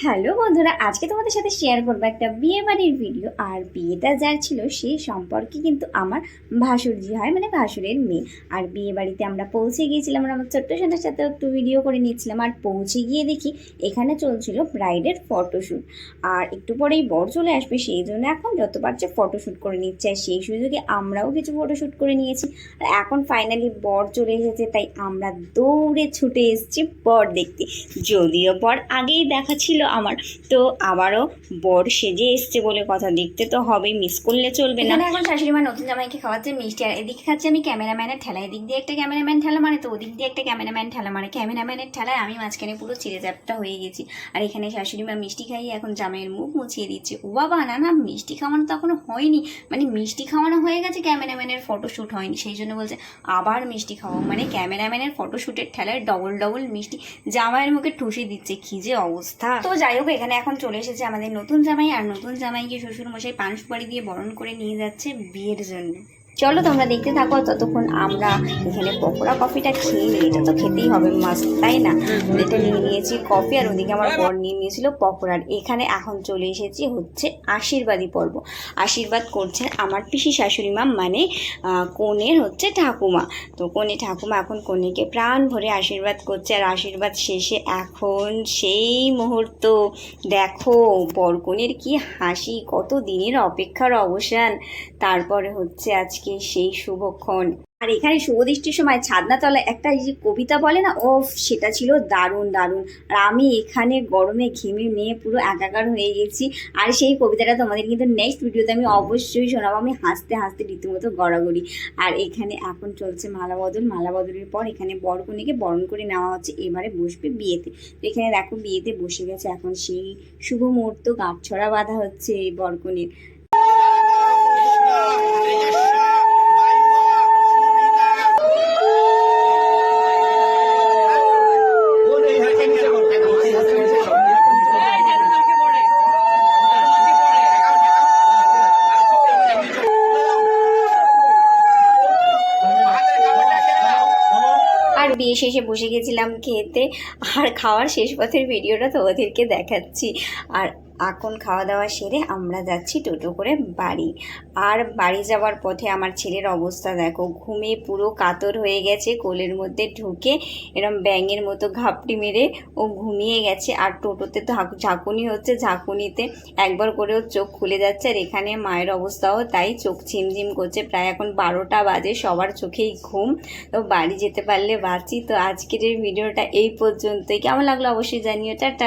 Hello বন্ধুরা, আজকে তোমাদের সাথে শেয়ার করবো একটা বিয়ে বাড়ির ভিডিও। আর বিয়েটা যার ছিল সেই সম্পর্কে কিন্তু আমার ভাসুরজি হয়, মানে ভাসুরের মেয়ে। আর বিয়ে বাড়িতে আমরা পৌঁছে গিয়েছিলাম, আর আমার ছোট্ট সোনার সাথে একটু ভিডিও করে নিচ্ছিলাম। আর পৌঁছে গিয়ে দেখি এখানে চলছিল ব্রাইডের ফটোশ্যুট। আর একটু পরেই বর চলে আসবে, সেই জন্য এখন যত পারছে ফটোশ্যুট করে নিচ্ছে। আর সেই সুযোগে আমরাও কিছু ফটোশ্যুট করে নিয়েছি। আর এখন ফাইনালি বর চলে এসেছে, তাই আমরা দৌড়ে ছুটে এসেছি বর দেখতে। যদিও বর আগেই দেখা ছিল আমার, তো আবারও বর সেজে এসছে বলে কথা, দেখতে তো হবেই, মিস করলে চলবে না। এখন শাশুড়ি মা নতুন জামাইকে খাওয়াচ্ছে মিষ্টি, আর এদিকে খাচ্ছি আমি ক্যামেরাম্যানের ঠেলা। এদিক দিয়ে একটা ক্যামেরাম্যান ঠেলা মানে, তো ওদিক দিয়ে একটা ক্যামেরাম্যান ঠেলা মানে, ক্যামেরাম্যানের ঠেলায় আমি মাঝখানে পুরো চিড়ে চ্যাপটা হয়ে গেছি। আর এখানে শাশুড়ি মা মিষ্টি খাইয়ে এখন জামাইয়ের মুখ মুছিয়ে দিচ্ছে। ও বাবা, না না, মিষ্টি খাওয়ানো তো এখনো হয়নি, মানে মিষ্টি খাওয়ানো হয়ে গেছে, ক্যামেরাম্যানের ফটোশ্যুট হয়নি, সেই জন্য বলছে আবার মিষ্টি খাওয়াও। মানে ক্যামেরাম্যানের ফটোশ্যুটের ঠেলায় ডবল ডবল মিষ্টি জামাইয়ের মুখে ঠুসে দিচ্ছে। কি যে অবস্থা। তো যাই হোক, এখানে এখন চলে এসেছে আমাদের নতুন জামাই। আর নতুন জামাইকে শ্বশুর মশাই পান সুপারি দিয়ে বরণ করে নিয়ে যাচ্ছে বিয়ের জন্য। চলো তোমরা দেখতে থাকো, ততক্ষণ আমরা এখানে পকোড়া কফিটা খেয়ে নিই। এটা তো খেতেই হবে, মাস্ট, তাই না? এটা নিয়ে নিয়েছি কফি, আর ওদিকে আমার বর নিয়ে নিয়েছিল পকোড়ার। এখানে এখন চলে এসেছি হচ্ছে আশীর্বাদী পর্ব। আশীর্বাদ করছেন আমার পিসি শাশুড়ি মা, মানে কনের হচ্ছে ঠাকুমা। তো কনে ঠাকুমা এখন কনেকে প্রাণ ভরে আশীর্বাদ করছে। আর আশীর্বাদ শেষে এখন সেই মুহূর্ত দেখো, বরকনের কি হাসি, কত দিনের অপেক্ষার অবসান। তারপরে হচ্ছে আজকে সেই শুভক্ষণ। আর এখানে শুভদৃষ্টির সময় ছাদনাতলায় একটা যে কবিতা বলে না, ও সেটা ছিল দারুণ দারুণ। আর আমি এখানে গরমে ঘেমে নিয়ে পুরো একাকার হয়ে গেছি। আর সেই কবিতাটা তোমাদের কিন্তু নেক্সট ভিডিওতে আমি অবশ্যই শোনাবো। আমি হাসতে হাসতে রীতিমতো গড়াগড়ি। আর এখানে এখন চলছে মালা বদল। মালা বদলের পর এখানে বরকনেকে বরণ করে নেওয়া হচ্ছে, এবারে বসবে বিয়েতে। তো এখানে দেখো বিয়েতে বসে গেছে, এখন সেই শুভ মুহূর্ত, গাঁটছড়া বাঁধা হচ্ছে এই বরকনের। আর বিয়ে শেষে বসে গেছিলাম খেতে। আর খাওয়ার শেষ পথের ভিডিওটা তোমাদেরকে দেখাচ্ছি। আর এখন খাওয়া দাওয়া সেরে আমরা যাচ্ছি টোটো করে বাড়ি। আর বাড়ি যাওয়ার পথে আমার ছেলের অবস্থা দেখো, ঘুমে পুরো কাতর হয়ে গেছে। কোলের মধ্যে ঢুকে এরম ব্যাঙের মতো ঘাপটি মেরে ও ঘুমিয়ে গেছে। আর টোটোতে তো ঝাঁকুনি হচ্ছে, ঝাঁকুনিতে একবার করেও চোখ খুলে যাচ্ছে। আর এখানে মায়ের অবস্থাও তাই, চোখ ঝিমঝিম করছে। প্রায় এখন 12টা বাজে, সবার চোখেই ঘুম। তো বাড়ি যেতে পারলে বাঁচি। তো আজকের এই ভিডিওটা এই পর্যন্তই, কেমন লাগলো অবশ্যই জানিও। টাটা।